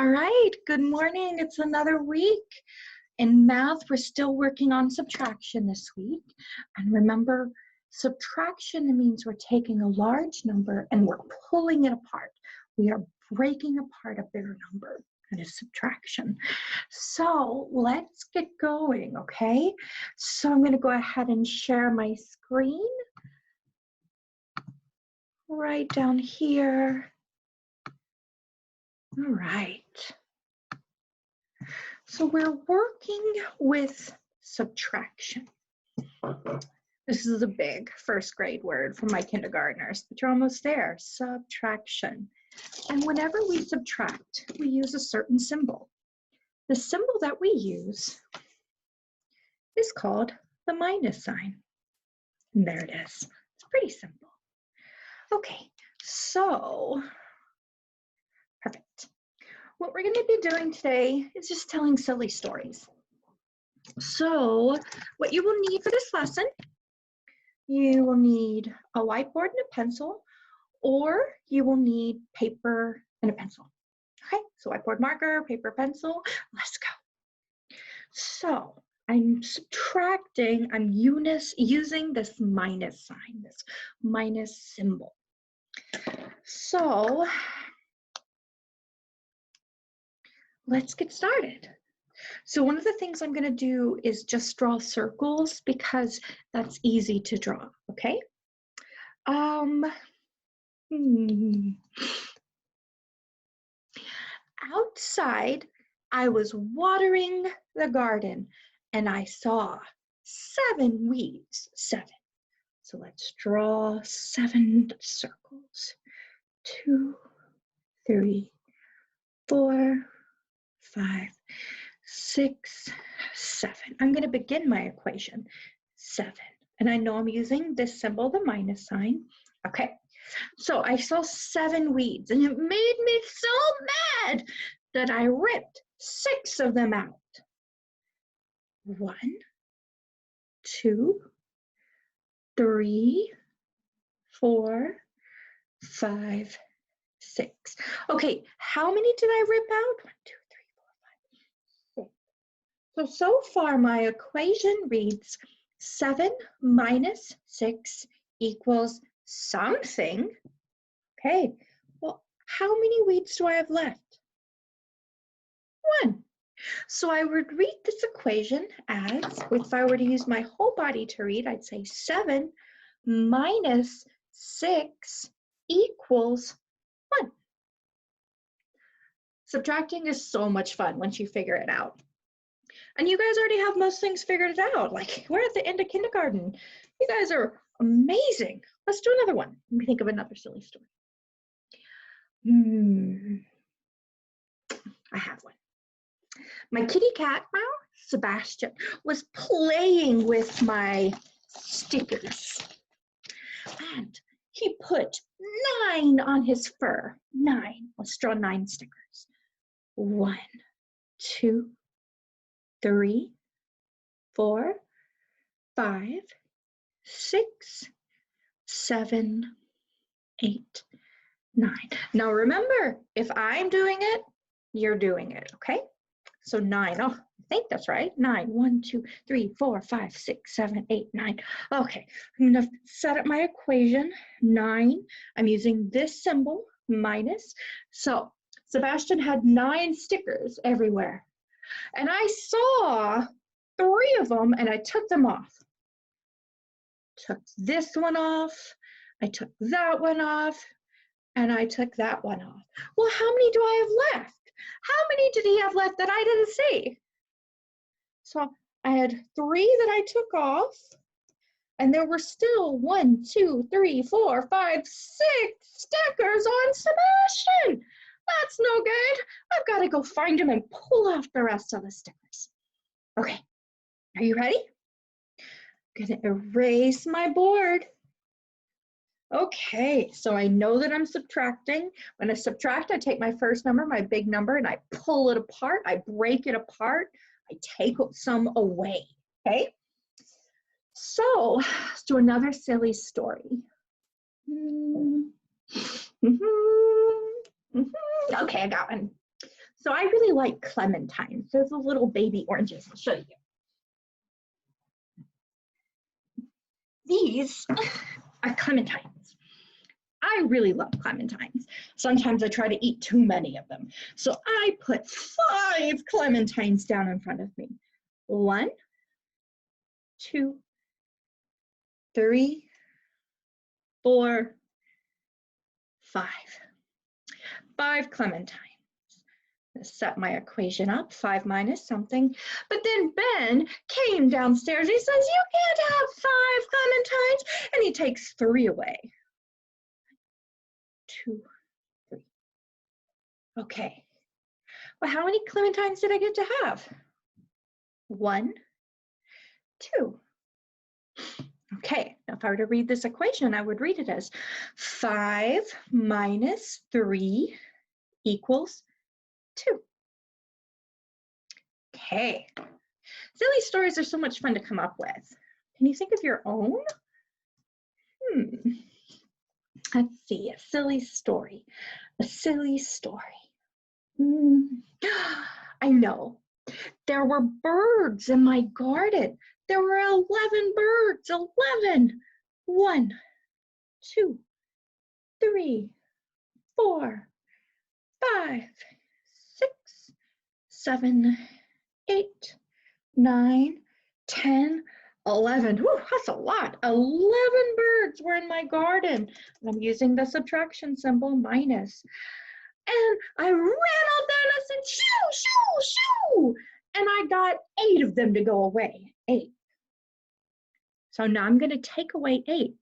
All right, good morning. It's another week. In math, we're still working on subtraction this week. And remember, subtraction means we're taking a large number and we're pulling it apart. We are breaking apart a bigger number. That is subtraction. So let's get going, okay? So I'm going to go ahead and share my screen right down here. All right. So we're working with subtraction. This is a big first grade word for my kindergartners, but you're almost there. Subtraction. And whenever we subtract, we use a certain symbol. The symbol that we use is called the minus sign. And there it is. It's pretty simple. Okay, so perfect. What we're going to be doing today is just telling silly stories. So what you will need for this lesson, you will need a whiteboard and a pencil, or you will need paper and a pencil. Okay, so whiteboard marker, paper, pencil, let's go. So I'm subtracting, I'm using this minus sign, this minus symbol. So let's get started. So one of the things I'm going to do is just draw circles because that's easy to draw, okay? Outside, I was watering the garden and I saw 7 weeds, 7. So let's draw 7 circles. 2, 3, 4, 5, 6, 7. I'm going to begin my equation, 7. And I know I'm using this symbol, the minus sign. Okay, so I saw 7 weeds and it made me so mad that I ripped 6 of them out. 1, 2, 3, 4, 5, 6. Okay, how many did I rip out? 1, 2, 3, 4, 5, 6. So far my equation reads 7 minus 6 equals something. Okay, well, how many weeds do I have left? 1. So I would read this equation as, if I were to use my whole body to read, I'd say 7 minus 6 equals 1. Subtracting is so much fun once you figure it out. And you guys already have most things figured out. Like, we're at the end of kindergarten. You guys are amazing. Let's do another one. Let me think of another silly story. I have one. My kitty cat, Sebastian, was playing with my stickers. And he put 9 on his fur. 9. Let's draw 9 stickers. 1, 2, 3, 4, 5, 6, 7, 8, 9. Now remember, if I'm doing it, you're doing it, okay? So 9, oh, I think that's right. 9, 1, 2, 3, 4, 5, 6, 7, 8, 9. Okay, I'm gonna set up my equation, 9. I'm using this symbol, minus. So Sebastian had 9 stickers everywhere. And I saw 3 of them and I took them off. Took this one off, I took that one off, and I took that one off. Well, how many do I have left? How many did he have left that I didn't see? So I had 3 that I took off, and there were still 1, 2, 3, 4, 5, 6 stickers on Sebastian. That's no good. I've got to go find him and pull off the rest of the stickers. Okay, are you ready? I'm gonna erase my board. Okay, so I know that I'm subtracting. When I subtract, I take my first number, my big number, and I pull it apart. I break it apart. I take some away, okay? So let's do another silly story. Okay, I got one. So I really like clementines. Those are little baby oranges. I'll show you. These are clementines. I really love clementines. Sometimes I try to eat too many of them. So I put 5 clementines down in front of me. 1, 2, 3, 4, 5. 5 clementines. Set my equation up, 5 minus something. But then Ben came downstairs. He says, you can't have 5 clementines. And he takes 3 away. 2, 3. Okay. Well, how many clementines did I get to have? 1, 2. Okay, now if I were to read this equation, I would read it as 5 minus 3 equals 2. Okay. Silly stories are so much fun to come up with. Can you think of your own? Let's see, a silly story. A silly story. I know. There were birds in my garden. There were 11 birds. 11. 1, 2, 3, 4, 5, 6, 7, 8, 9, 10, 11. Whew, that's a lot. 11 birds were in my garden. And I'm using the subtraction symbol, minus. And I ran out there and I said, shoo, shoo, shoo. And I got 8 of them to go away. 8. So now I'm going to take away 8.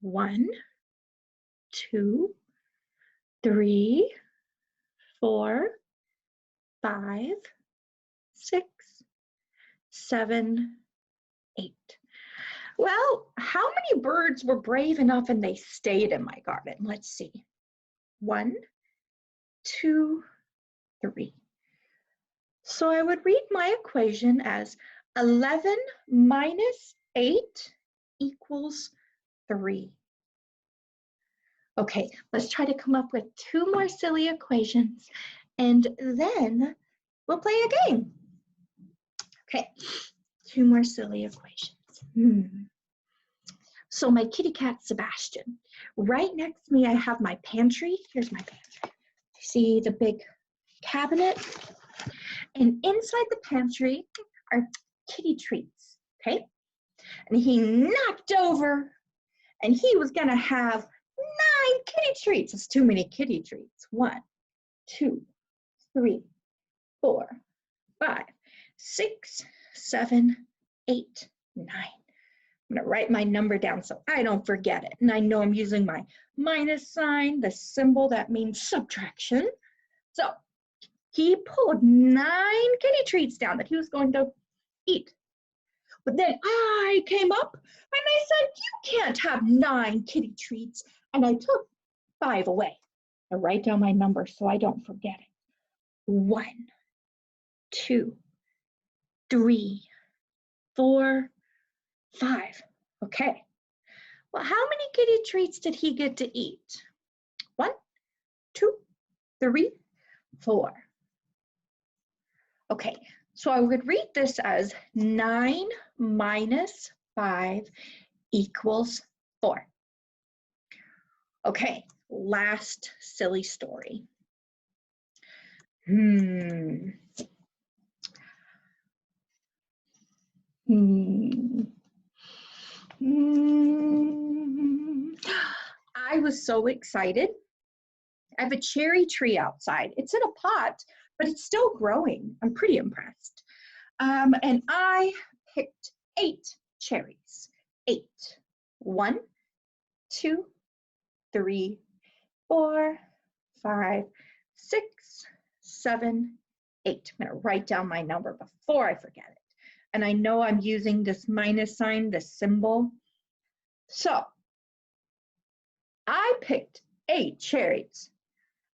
1, 2, 3, 4, 5, 6, 7, 8. Well, how many birds were brave enough and they stayed in my garden? Let's see. 1, 2, 3. So I would read my equation as 11 minus 8 equals 3. Okay, let's try to come up with 2 more silly equations and then we'll play a game. Okay, 2 more silly equations. So my kitty cat, Sebastian. Right next to me, I have my pantry. Here's my pantry. See the big cabinet? And inside the pantry are kitty treats, okay? And he knocked over and he was gonna have 9 kitty treats. It's too many kitty treats. 1, 2, 3, 4, 5, 6, 7, 8, 9. I'm gonna write my number down so I don't forget it. And I know I'm using my minus sign, the symbol that means subtraction. So he pulled 9 kitty treats down that he was going to eat. But then I came up and I said, you can't have 9 kitty treats. And I took 5 away. I write down my number so I don't forget it. 1, 2, 3, 4, 5. Okay. Well, how many kitty treats did he get to eat? 1, 2, 3, 4. Okay, so I would read this as 9 minus 5 equals 4. Okay, last silly story. I was so excited. I have a cherry tree outside. It's in a pot, but it's still growing. I'm pretty impressed. And I picked 8 cherries. 8. 1, 2, 3, 4, 5, 6, 7, 8. I'm going to write down my number before I forget it. And I know I'm using this minus sign, this symbol. So I picked 8 cherries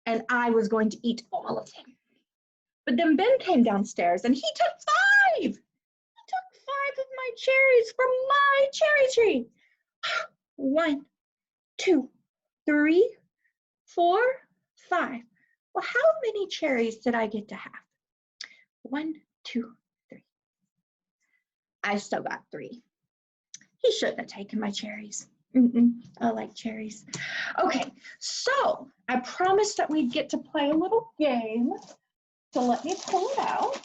and I was going to eat all of them. But then Ben came downstairs and he took 5. He took 5 of my cherries from my cherry tree. 1, 2, 3, 4, 5. Well, how many cherries did I get to have? 1, 2, 3. I still got 3. He shouldn't have taken my cherries. I like cherries. Okay, so I promised that we'd get to play a little game. So let me pull it out.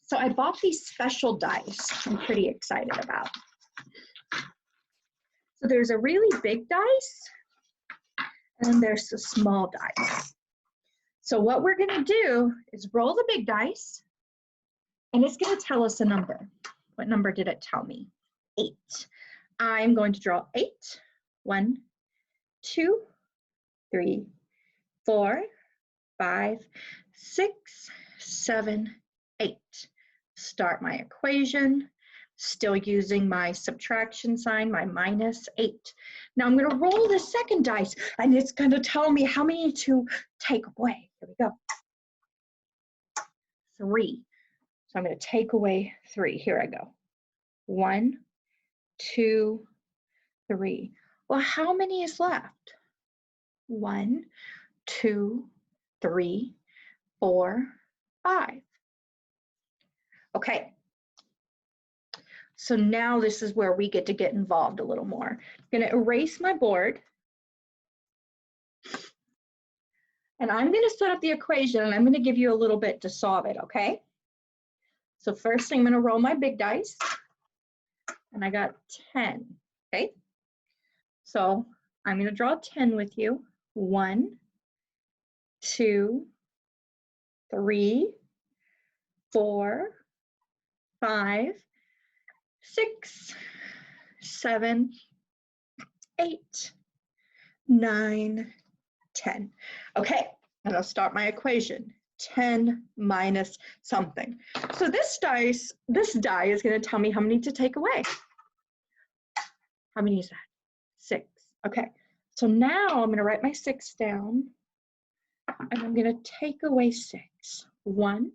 So I bought these special dice I'm pretty excited about. So there's a really big dice and there's the small dice. So what we're gonna do is roll the big dice and it's gonna tell us a number. What number did it tell me? 8. I'm going to draw 8. 1, 2, 3, 4, 5, 6, 7, 8. Start my equation, still using my subtraction sign, my -8. Now I'm going to roll the second dice and it's going to tell me how many to take away. Here we go. 3. So I'm going to take away 3. Here I go. 1, 2, 3. Well, how many is left? 1, 2, 3, 4, 5. Okay. So now this is where we get to get involved a little more. I'm going to erase my board. And I'm going to set up the equation and I'm going to give you a little bit to solve it, okay? So first I'm going to roll my big dice. And I got 10, okay? So I'm going to draw 10 with you. 1, 2, 3, 4, 5, 6, 7, 8, 9, 10. Okay, and I'll start my equation. 10 minus something. So this die is going to tell me how many to take away. How many is that? 6. Okay, so now I'm going to write my 6 down, and I'm going to take away 6. 1,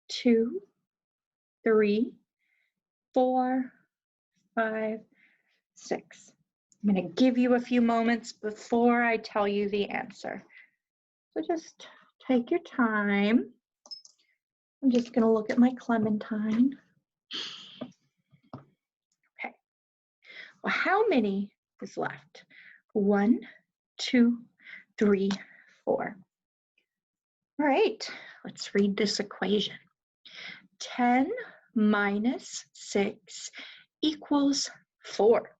2, 3, 4, 5, 6. I'm going to give you a few moments before I tell you the answer. So just take your time. I'm just going to look at my clementine. Okay. Well, how many is left? 1, 2, 3, 4. All right, let's read this equation. 10 minus 6 equals 4.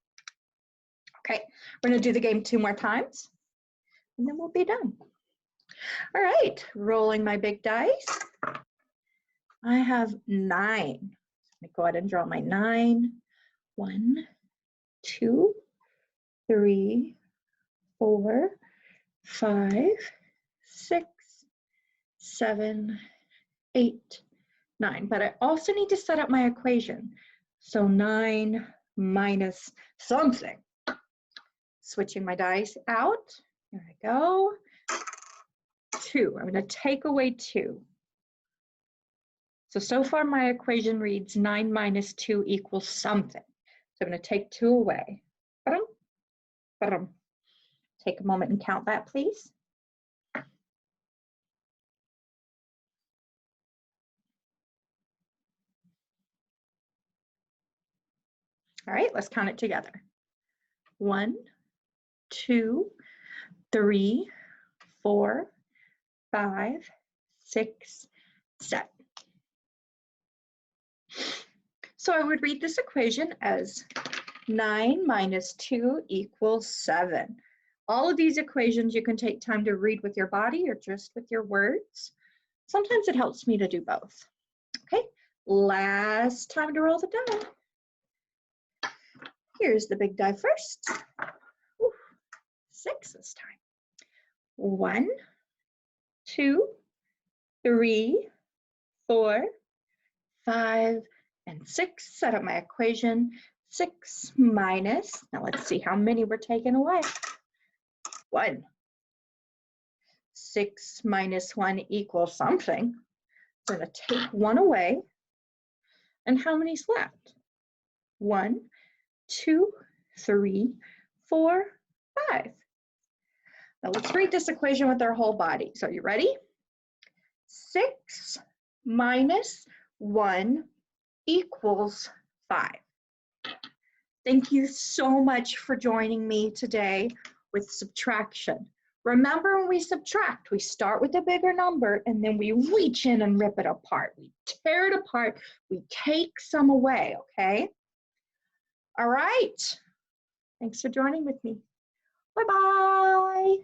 Okay, we're going to do the game 2 more times, and then we'll be done. All right, rolling my big dice. I have 9. Let me go ahead and draw my 9. 1, 2, 3, 4, 5, 6, 7, 8, 9. But I also need to set up my equation. So 9 minus something. Switching my dice out. Here I go. 2. I'm going to take away 2. So far my equation reads 9 minus 2 equals something. So I'm going to take 2 away. Take a moment and count that, please. All right, let's count it together. 1, 2, 3, 4, 5, 6, 7. So I would read this equation as 9 minus 2 equals 7. All of these equations you can take time to read with your body or just with your words. Sometimes it helps me to do both. Okay, last time to roll the die. Here's the big die first. Ooh, 6 this time. 1, 2, 3, 4, 5, and 6. Set up my equation. 6 minus, now let's see how many we're taking away. 1. 6 minus 1 equals something. I'm going to take 1 away. And how many's left? 1, 2, 3, 4, 5. Now let's read this equation with our whole body. So you ready? 6 minus 1 equals 5. Thank you so much for joining me today with subtraction. Remember, when we subtract, we start with a bigger number and then we reach in and rip it apart. We tear it apart, we take some away, okay? All right. Thanks for joining with me. Bye-bye.